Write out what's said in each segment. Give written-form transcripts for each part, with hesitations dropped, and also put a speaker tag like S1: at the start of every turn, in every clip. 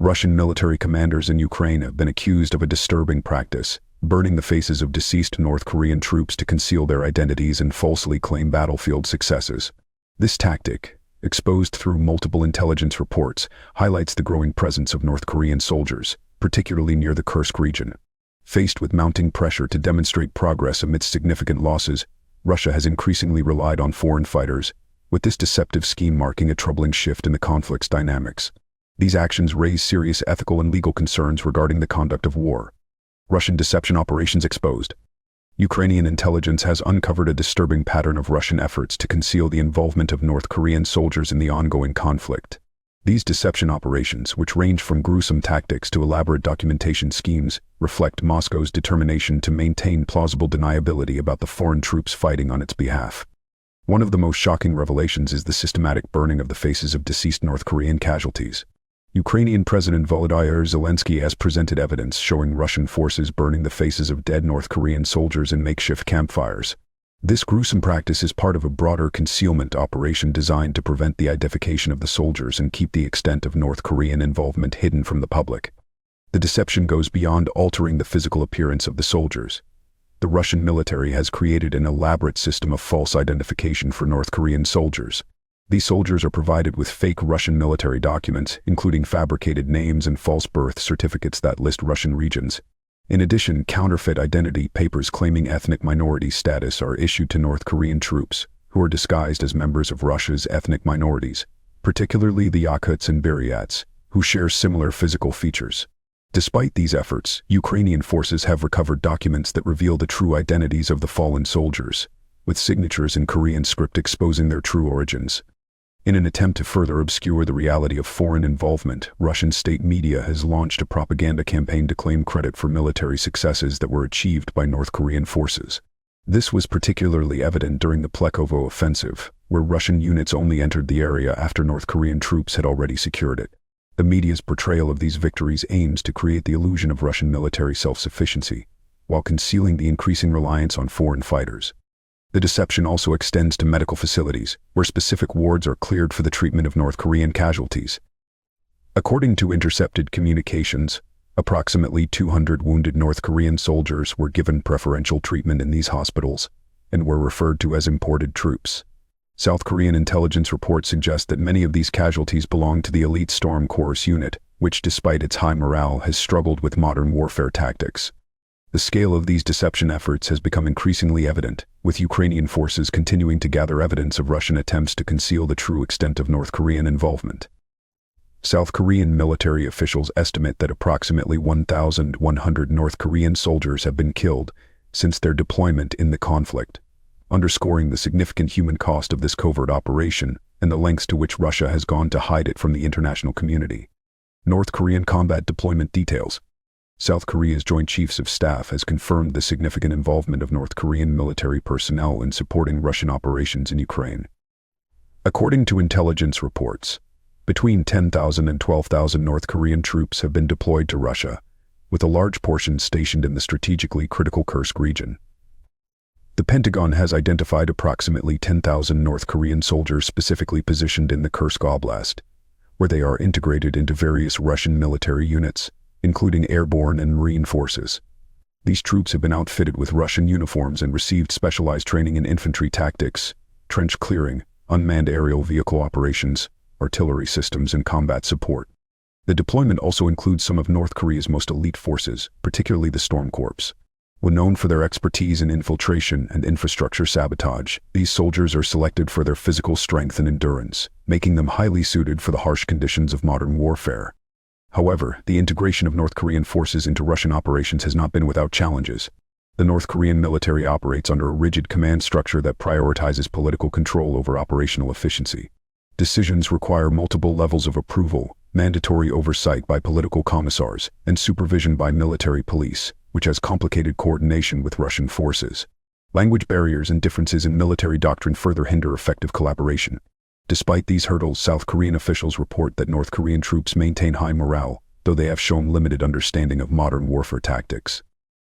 S1: Russian military commanders in Ukraine have been accused of a disturbing practice, burning the faces of deceased North Korean troops to conceal their identities and falsely claim battlefield successes. This tactic, exposed through multiple intelligence reports, highlights the growing presence of North Korean soldiers, particularly near the Kursk region. Faced with mounting pressure to demonstrate progress amidst significant losses, Russia has increasingly relied on foreign fighters, with this deceptive scheme marking a troubling shift in the conflict's dynamics. These actions raise serious ethical and legal concerns regarding the conduct of war. Russian deception operations exposed. Ukrainian intelligence has uncovered a disturbing pattern of Russian efforts to conceal the involvement of North Korean soldiers in the ongoing conflict. These deception operations, which range from gruesome tactics to elaborate documentation schemes, reflect Moscow's determination to maintain plausible deniability about the foreign troops fighting on its behalf. One of the most shocking revelations is the systematic burning of the faces of deceased North Korean casualties. Ukrainian President Volodymyr Zelensky has presented evidence showing Russian forces burning the faces of dead North Korean soldiers in makeshift campfires. This gruesome practice is part of a broader concealment operation designed to prevent the identification of the soldiers and keep the extent of North Korean involvement hidden from the public. The deception goes beyond altering the physical appearance of the soldiers. The Russian military has created an elaborate system of false identification for North Korean soldiers. These soldiers are provided with fake Russian military documents, including fabricated names and false birth certificates that list Russian regions. In addition, counterfeit identity papers claiming ethnic minority status are issued to North Korean troops, who are disguised as members of Russia's ethnic minorities, particularly the Yakuts and Buryats, who share similar physical features. Despite these efforts, Ukrainian forces have recovered documents that reveal the true identities of the fallen soldiers, with signatures in Korean script exposing their true origins. In an attempt to further obscure the reality of foreign involvement, Russian state media has launched a propaganda campaign to claim credit for military successes that were achieved by North Korean forces. This was particularly evident during the Plekhovo offensive, where Russian units only entered the area after North Korean troops had already secured it. The media's portrayal of these victories aims to create the illusion of Russian military self-sufficiency, while concealing the increasing reliance on foreign fighters. The deception also extends to medical facilities, where specific wards are cleared for the treatment of North Korean casualties. According to intercepted communications, approximately 200 wounded North Korean soldiers were given preferential treatment in these hospitals, and were referred to as imported troops. South Korean intelligence reports suggest that many of these casualties belong to the elite Storm Chorus unit, which despite its high morale has struggled with modern warfare tactics. The scale of these deception efforts has become increasingly evident, with Ukrainian forces continuing to gather evidence of Russian attempts to conceal the true extent of North Korean involvement. South Korean military officials estimate that approximately 1,100 North Korean soldiers have been killed since their deployment in the conflict, underscoring the significant human cost of this covert operation and the lengths to which Russia has gone to hide it from the international community. North Korean combat deployment details. South Korea's Joint Chiefs of Staff has confirmed the significant involvement of North Korean military personnel in supporting Russian operations in Ukraine. According to intelligence reports, between 10,000 and 12,000 North Korean troops have been deployed to Russia, with a large portion stationed in the strategically critical Kursk region. The Pentagon has identified approximately 10,000 North Korean soldiers specifically positioned in the Kursk Oblast, where they are integrated into various Russian military units, including airborne and marine forces. These troops have been outfitted with Russian uniforms and received specialized training in infantry tactics, trench clearing, unmanned aerial vehicle operations, artillery systems, and combat support. The deployment also includes some of North Korea's most elite forces, particularly the Storm Corps. When known for their expertise in infiltration and infrastructure sabotage, these soldiers are selected for their physical strength and endurance, making them highly suited for the harsh conditions of modern warfare. However, the integration of North Korean forces into Russian operations has not been without challenges. The North Korean military operates under a rigid command structure that prioritizes political control over operational efficiency. Decisions require multiple levels of approval, mandatory oversight by political commissars, and supervision by military police, which has complicated coordination with Russian forces. Language barriers and differences in military doctrine further hinder effective collaboration. Despite these hurdles, South Korean officials report that North Korean troops maintain high morale, though they have shown limited understanding of modern warfare tactics.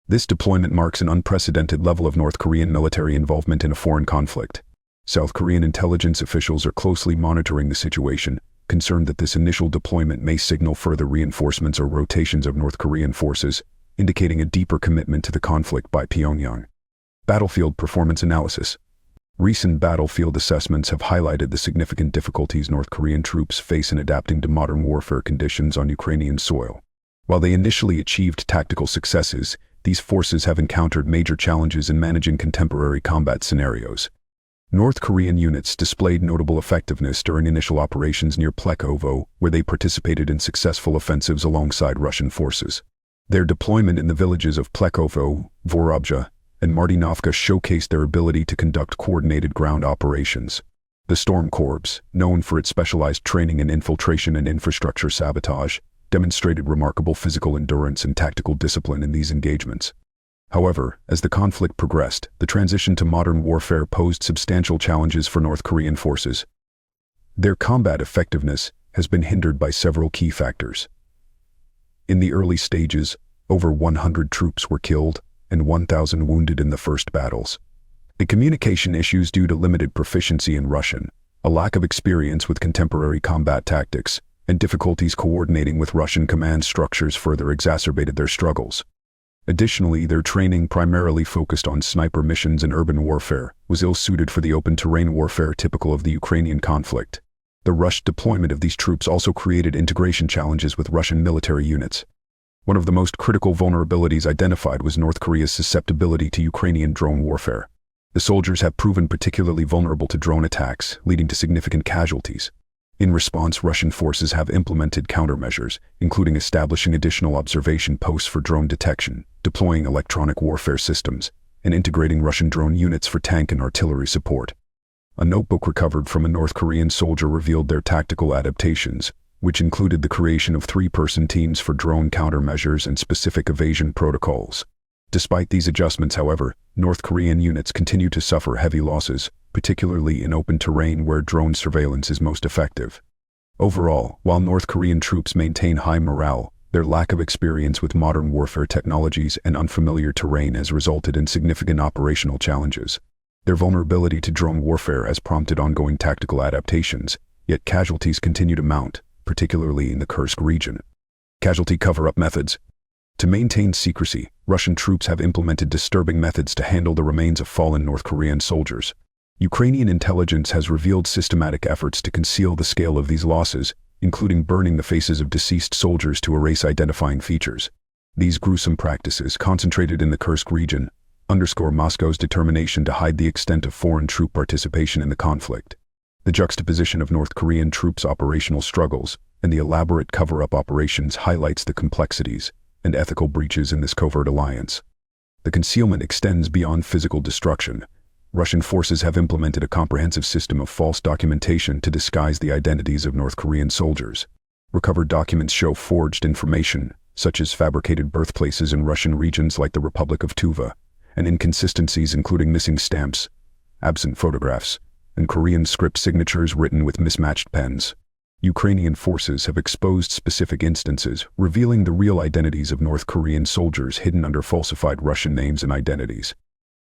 S1: This deployment marks an unprecedented level of North Korean military involvement in a foreign conflict. South Korean intelligence officials are closely monitoring the situation, concerned that this initial deployment may signal further reinforcements or rotations of North Korean forces, indicating a deeper commitment to the conflict by Pyongyang. Battlefield performance analysis. Recent battlefield assessments have highlighted the significant difficulties North Korean troops face in adapting to modern warfare conditions on Ukrainian soil. While they initially achieved tactical successes, these forces have encountered major challenges in managing contemporary combat scenarios. North Korean units displayed notable effectiveness during initial operations near Plekhovo, where they participated in successful offensives alongside Russian forces. Their deployment in the villages of Plekhovo, Vorobja, and Martinovka showcased their ability to conduct coordinated ground operations. The Storm Corps, known for its specialized training in infiltration and infrastructure sabotage, demonstrated remarkable physical endurance and tactical discipline in these engagements. However, as the conflict progressed, the transition to modern warfare posed substantial challenges for North Korean forces. Their combat effectiveness has been hindered by several key factors. In the early stages, over 100 troops were killed and 1,000 wounded in the first battles. The communication issues due to limited proficiency in Russian, a lack of experience with contemporary combat tactics, and difficulties coordinating with Russian command structures further exacerbated their struggles. Additionally, their training, primarily focused on sniper missions and urban warfare, was ill-suited for the open terrain warfare typical of the Ukrainian conflict. The rushed deployment of these troops also created integration challenges with Russian military units. One of the most critical vulnerabilities identified was North Korea's susceptibility to Ukrainian drone warfare. The soldiers have proven particularly vulnerable to drone attacks, leading to significant casualties. In response, Russian forces have implemented countermeasures, including establishing additional observation posts for drone detection, deploying electronic warfare systems, and integrating Russian drone units for tank and artillery support. A notebook recovered from a North Korean soldier revealed their tactical adaptations, which included the creation of 3-person teams for drone countermeasures and specific evasion protocols. Despite these adjustments, however, North Korean units continue to suffer heavy losses, particularly in open terrain where drone surveillance is most effective. Overall, while North Korean troops maintain high morale, their lack of experience with modern warfare technologies and unfamiliar terrain has resulted in significant operational challenges. Their vulnerability to drone warfare has prompted ongoing tactical adaptations, yet casualties continue to mount, particularly in the Kursk region. Casualty cover-up methods. To maintain secrecy, Russian troops have implemented disturbing methods to handle the remains of fallen North Korean soldiers. Ukrainian intelligence has revealed systematic efforts to conceal the scale of these losses, including burning the faces of deceased soldiers to erase identifying features. These gruesome practices, concentrated in the Kursk region, underscore Moscow's determination to hide the extent of foreign troop participation in the conflict. The juxtaposition of North Korean troops' operational struggles and the elaborate cover-up operations highlights the complexities and ethical breaches in this covert alliance. The concealment extends beyond physical destruction. Russian forces have implemented a comprehensive system of false documentation to disguise the identities of North Korean soldiers. Recovered documents show forged information, such as fabricated birthplaces in Russian regions like the Republic of Tuva, and inconsistencies including missing stamps, absent photographs, and Korean script signatures written with mismatched pens. Ukrainian forces have exposed specific instances, revealing the real identities of North Korean soldiers hidden under falsified Russian names and identities.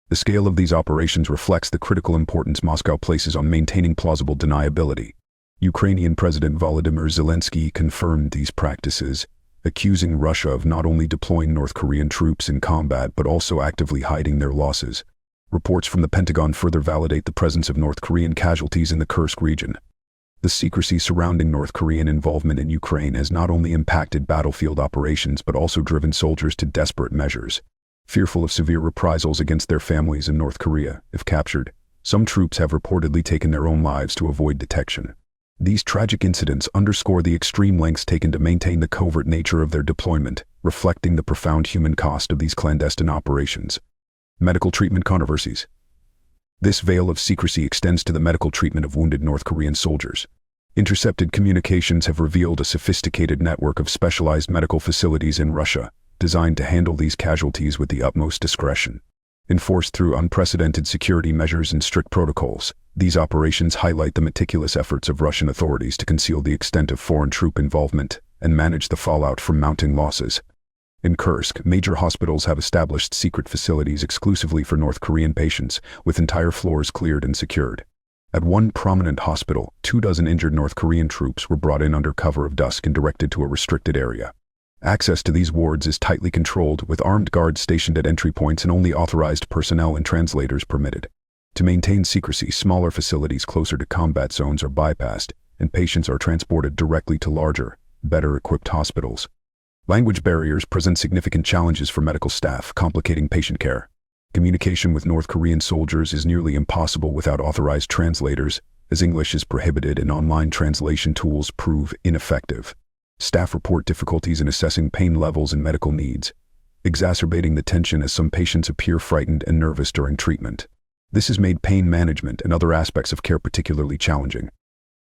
S1: The scale of these operations reflects the critical importance Moscow places on maintaining plausible deniability. Ukrainian President Volodymyr Zelensky confirmed these practices, accusing Russia of not only deploying North Korean troops in combat but also actively hiding their losses. Reports from the Pentagon further validate the presence of North Korean casualties in the Kursk region. The secrecy surrounding North Korean involvement in Ukraine has not only impacted battlefield operations but also driven soldiers to desperate measures. Fearful of severe reprisals against their families in North Korea, if captured, some troops have reportedly taken their own lives to avoid detection. These tragic incidents underscore the extreme lengths taken to maintain the covert nature of their deployment, reflecting the profound human cost of these clandestine operations. Medical treatment controversies. This veil of secrecy extends to the medical treatment of wounded North Korean soldiers. Intercepted communications have revealed a sophisticated network of specialized medical facilities in Russia, designed to handle these casualties with the utmost discretion. Enforced through unprecedented security measures and strict protocols, these operations highlight the meticulous efforts of Russian authorities to conceal the extent of foreign troop involvement and manage the fallout from mounting losses. In Kursk, major hospitals have established secret facilities exclusively for North Korean patients, with entire floors cleared and secured. At one prominent hospital, 24 injured North Korean troops were brought in under cover of dusk and directed to a restricted area. Access to these wards is tightly controlled, with armed guards stationed at entry points and only authorized personnel and translators permitted. To maintain secrecy, smaller facilities closer to combat zones are bypassed, and patients are transported directly to larger, better-equipped hospitals. Language barriers present significant challenges for medical staff, complicating patient care. Communication with North Korean soldiers is nearly impossible without authorized translators, as English is prohibited and online translation tools prove ineffective. Staff report difficulties in assessing pain levels and medical needs, exacerbating the tension as some patients appear frightened and nervous during treatment. This has made pain management and other aspects of care particularly challenging.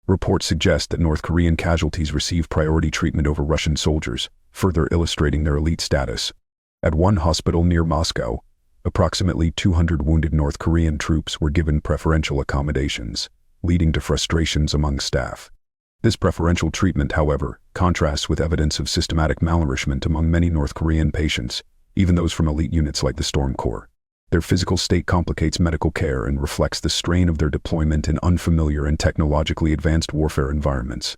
S1: Reports suggest that North Korean casualties receive priority treatment over Russian soldiers, further illustrating their elite status. At one hospital near Moscow, approximately 200 wounded North Korean troops were given preferential accommodations, leading to frustrations among staff. This preferential treatment, however, contrasts with evidence of systematic malnourishment among many North Korean patients, even those from elite units like the Storm Corps. Their physical state complicates medical care and reflects the strain of their deployment in unfamiliar and technologically advanced warfare environments.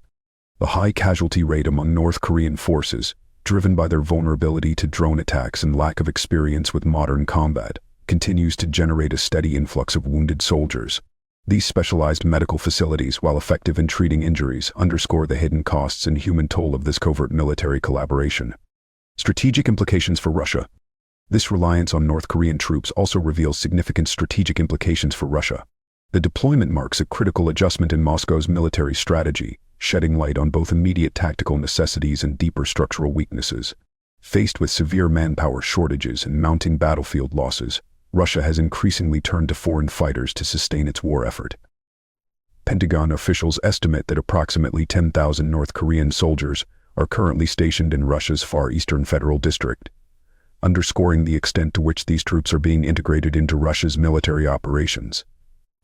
S1: The high casualty rate among North Korean forces, driven by their vulnerability to drone attacks and lack of experience with modern combat, continues to generate a steady influx of wounded soldiers. These specialized medical facilities, while effective in treating injuries, underscore the hidden costs and human toll of this covert military collaboration. Strategic implications for Russia. This reliance on North Korean troops also reveals significant strategic implications for Russia. The deployment marks a critical adjustment in Moscow's military strategy, shedding light on both immediate tactical necessities and deeper structural weaknesses. Faced with severe manpower shortages and mounting battlefield losses, Russia has increasingly turned to foreign fighters to sustain its war effort. Pentagon officials estimate that approximately 10,000 North Korean soldiers are currently stationed in Russia's Far Eastern Federal District, underscoring the extent to which these troops are being integrated into Russia's military operations.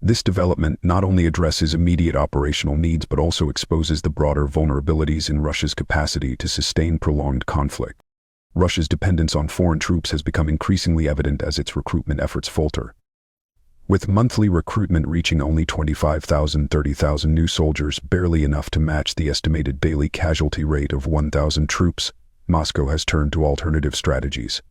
S1: This development not only addresses immediate operational needs but also exposes the broader vulnerabilities in Russia's capacity to sustain prolonged conflict. Russia's dependence on foreign troops has become increasingly evident as its recruitment efforts falter. With monthly recruitment reaching only 25,000-30,000 new soldiers, barely enough to match the estimated daily casualty rate of 1,000 troops, Moscow has turned to alternative strategies.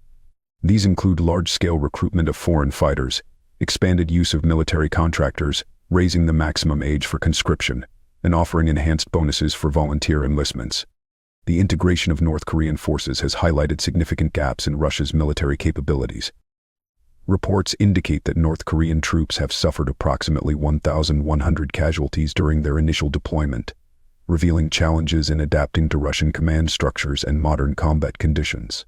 S1: These include large-scale recruitment of foreign fighters, expanded use of military contractors, raising the maximum age for conscription, and offering enhanced bonuses for volunteer enlistments. The integration of North Korean forces has highlighted significant gaps in Russia's military capabilities. Reports indicate that North Korean troops have suffered approximately 1,100 casualties during their initial deployment, revealing challenges in adapting to Russian command structures and modern combat conditions.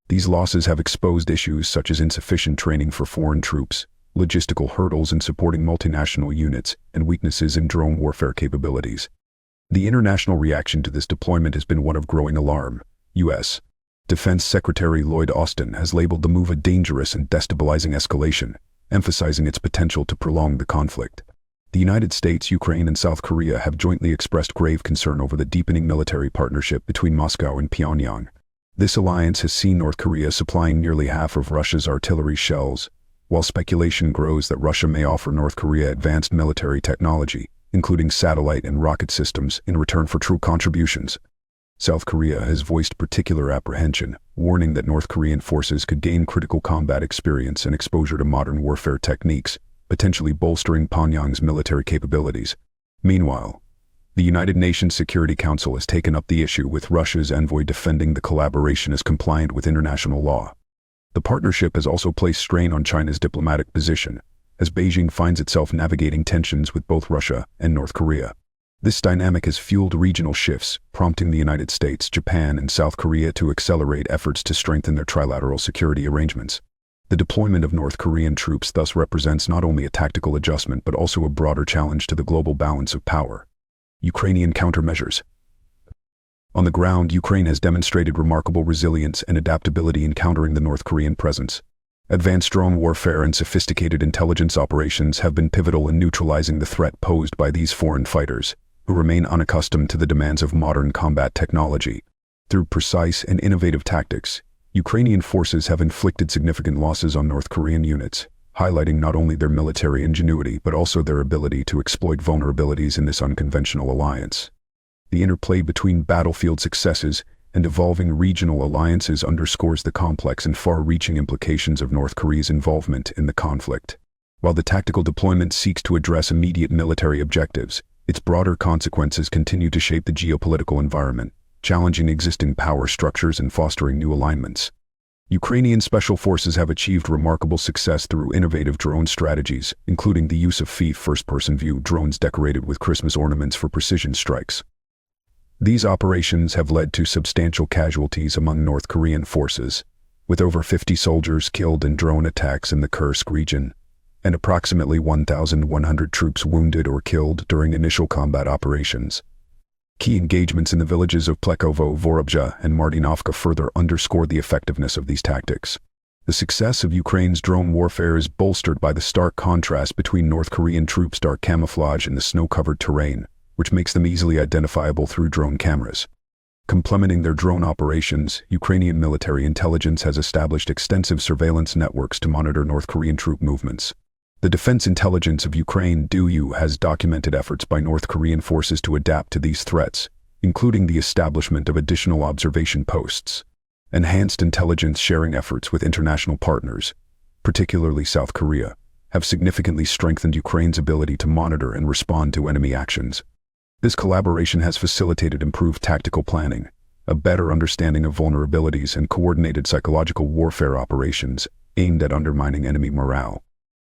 S1: These losses have exposed issues such as insufficient training for foreign troops, logistical hurdles in supporting multinational units, and weaknesses in drone warfare capabilities. The international reaction to this deployment has been one of growing alarm. U.S. Defense Secretary Lloyd Austin has labeled the move a dangerous and destabilizing escalation, emphasizing its potential to prolong the conflict. The United States, Ukraine, and South Korea have jointly expressed grave concern over the deepening military partnership between Moscow and Pyongyang. This alliance has seen North Korea supplying nearly half of Russia's artillery shells, while speculation grows that Russia may offer North Korea advanced military technology, including satellite and rocket systems, in return for troop contributions. South Korea has voiced particular apprehension, warning that North Korean forces could gain critical combat experience and exposure to modern warfare techniques, potentially bolstering Pyongyang's military capabilities. Meanwhile, the United Nations Security Council has taken up the issue, with Russia's envoy defending the collaboration as compliant with international law. The partnership has also placed strain on China's diplomatic position, as Beijing finds itself navigating tensions with both Russia and North Korea. This dynamic has fueled regional shifts, prompting the United States, Japan, and South Korea to accelerate efforts to strengthen their trilateral security arrangements. The deployment of North Korean troops thus represents not only a tactical adjustment but also a broader challenge to the global balance of power. Ukrainian countermeasures. On the ground, Ukraine has demonstrated remarkable resilience and adaptability in countering the North Korean presence. Advanced drone warfare and sophisticated intelligence operations have been pivotal in neutralizing the threat posed by these foreign fighters, who remain unaccustomed to the demands of modern combat technology. Through precise and innovative tactics, Ukrainian forces have inflicted significant losses on North Korean units, highlighting not only their military ingenuity but also their ability to exploit vulnerabilities in this unconventional alliance. The interplay between battlefield successes and evolving regional alliances underscores the complex and far-reaching implications of North Korea's involvement in the conflict. While the tactical deployment seeks to address immediate military objectives, its broader consequences continue to shape the geopolitical environment, challenging existing power structures and fostering new alignments. Ukrainian special forces have achieved remarkable success through innovative drone strategies, including the use of FEIF first-person view drones decorated with Christmas ornaments for precision strikes. These operations have led to substantial casualties among North Korean forces, with over 50 soldiers killed in drone attacks in the Kursk region, and approximately 1,100 troops wounded or killed during initial combat operations. Key engagements in the villages of Plekovo, Vorobja, and Martinovka further underscore the effectiveness of these tactics. The success of Ukraine's drone warfare is bolstered by the stark contrast between North Korean troops' dark camouflage in the snow-covered terrain, which makes them easily identifiable through drone cameras. Complementing their drone operations, Ukrainian military intelligence has established extensive surveillance networks to monitor North Korean troop movements. The Defense Intelligence of Ukraine (DIU) has documented efforts by North Korean forces to adapt to these threats, including the establishment of additional observation posts. Enhanced intelligence sharing efforts with international partners, particularly South Korea, have significantly strengthened Ukraine's ability to monitor and respond to enemy actions. This collaboration has facilitated improved tactical planning, a better understanding of vulnerabilities, and coordinated psychological warfare operations aimed at undermining enemy morale.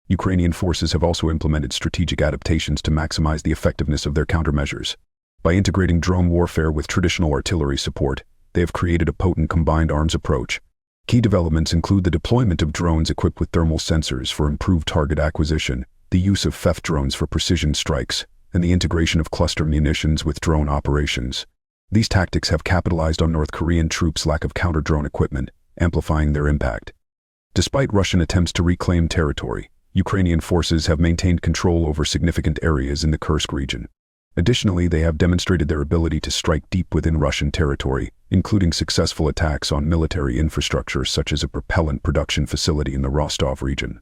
S1: Ukrainian forces have also implemented strategic adaptations to maximize the effectiveness of their countermeasures. By integrating drone warfare with traditional artillery support, they have created a potent combined arms approach. Key developments include the deployment of drones equipped with thermal sensors for improved target acquisition, the use of FEIF drones for precision strikes, and the integration of cluster munitions with drone operations. These tactics have capitalized on North Korean troops' lack of counter-drone equipment, amplifying their impact. Despite Russian attempts to reclaim territory, Ukrainian forces have maintained control over significant areas in the Kursk region. Additionally, they have demonstrated their ability to strike deep within Russian territory, including successful attacks on military infrastructure such as a propellant production facility in the Rostov region.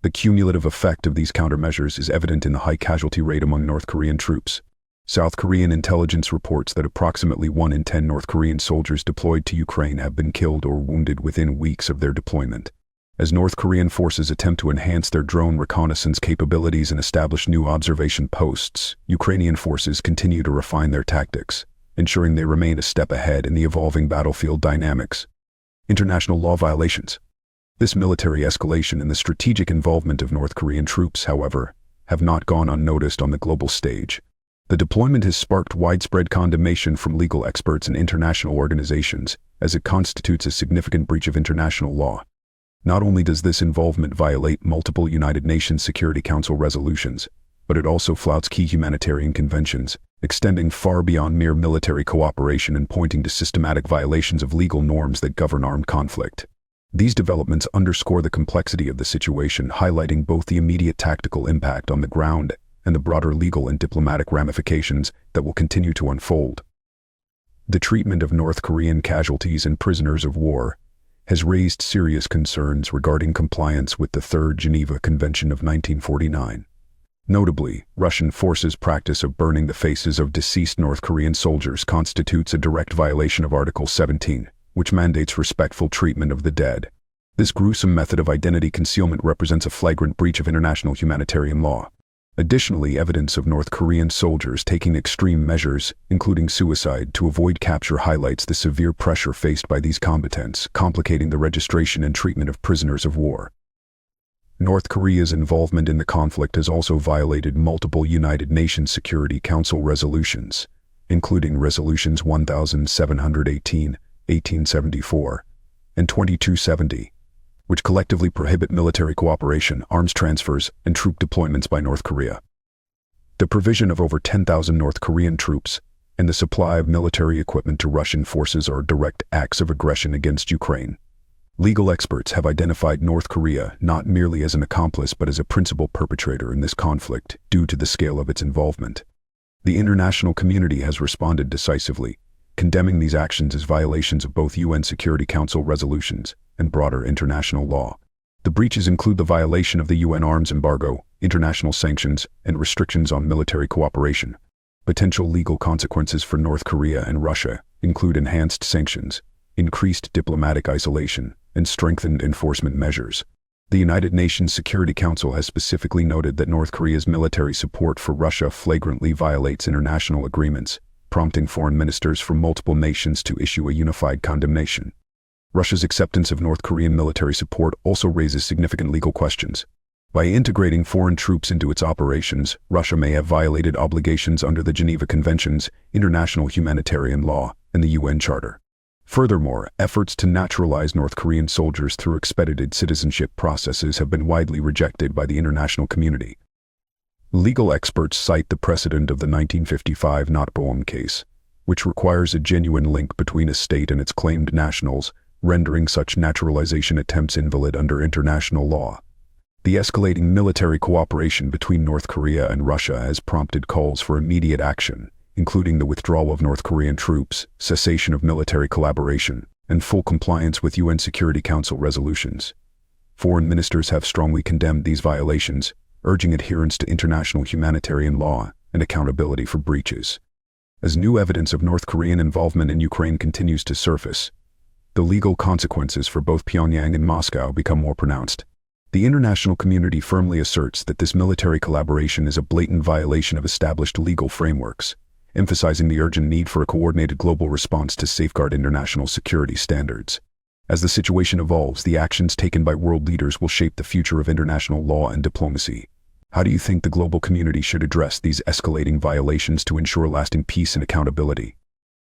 S1: The cumulative effect of these countermeasures is evident in the high casualty rate among North Korean troops. South Korean intelligence reports that approximately 1 in 10 North Korean soldiers deployed to Ukraine have been killed or wounded within weeks of their deployment. As North Korean forces attempt to enhance their drone reconnaissance capabilities and establish new observation posts, Ukrainian forces continue to refine their tactics, ensuring they remain a step ahead in the evolving battlefield dynamics. International law violations. This military escalation and the strategic involvement of North Korean troops, however, have not gone unnoticed on the global stage. The deployment has sparked widespread condemnation from legal experts and international organizations, as it constitutes a significant breach of international law. Not only does this involvement violate multiple United Nations Security Council resolutions, but it also flouts key humanitarian conventions, extending far beyond mere military cooperation and pointing to systematic violations of legal norms that govern armed conflict. These developments underscore the complexity of the situation, highlighting both the immediate tactical impact on the ground and the broader legal and diplomatic ramifications that will continue to unfold. The treatment of North Korean casualties and prisoners of war has raised serious concerns regarding compliance with the Third Geneva Convention of 1949. Notably, Russian forces' practice of burning the faces of deceased North Korean soldiers constitutes a direct violation of Article 17, which mandates respectful treatment of the dead. This gruesome method of identity concealment represents a flagrant breach of international humanitarian law. Additionally, evidence of North Korean soldiers taking extreme measures, including suicide, to avoid capture highlights the severe pressure faced by these combatants, complicating the registration and treatment of prisoners of war. North Korea's involvement in the conflict has also violated multiple United Nations Security Council resolutions, including Resolutions 1718, 1874, and 2270, which collectively prohibit military cooperation, arms transfers, and troop deployments by North Korea. The provision of over 10,000 North Korean troops and the supply of military equipment to Russian forces are direct acts of aggression against Ukraine. Legal experts have identified North Korea not merely as an accomplice but as a principal perpetrator in this conflict due to the scale of its involvement. The international community has responded decisively, condemning these actions as violations of both UN Security Council resolutions and broader international law. The breaches include the violation of the UN arms embargo, international sanctions, and restrictions on military cooperation. Potential legal consequences for North Korea and Russia include enhanced sanctions, increased diplomatic isolation, and strengthened enforcement measures. The United Nations Security Council has specifically noted that North Korea's military support for Russia flagrantly violates international agreements, prompting foreign ministers from multiple nations to issue a unified condemnation. Russia's acceptance of North Korean military support also raises significant legal questions. By integrating foreign troops into its operations, Russia may have violated obligations under the Geneva Conventions, international humanitarian law, and the UN Charter. Furthermore, efforts to naturalize North Korean soldiers through expedited citizenship processes have been widely rejected by the international community. Legal experts cite the precedent of the 1955 Notbohm case, which requires a genuine link between a state and its claimed nationals, rendering such naturalization attempts invalid under international law. The escalating military cooperation between North Korea and Russia has prompted calls for immediate action, including the withdrawal of North Korean troops, cessation of military collaboration, and full compliance with UN Security Council resolutions. Foreign ministers have strongly condemned these violations, urging adherence to international humanitarian law and accountability for breaches. As new evidence of North Korean involvement in Ukraine continues to surface, the legal consequences for both Pyongyang and Moscow become more pronounced. The international community firmly asserts that this military collaboration is a blatant violation of established legal frameworks, emphasizing the urgent need for a coordinated global response to safeguard international security standards. As the situation evolves, the actions taken by world leaders will shape the future of international law and diplomacy. How do you think the global community should address these escalating violations to ensure lasting peace and accountability?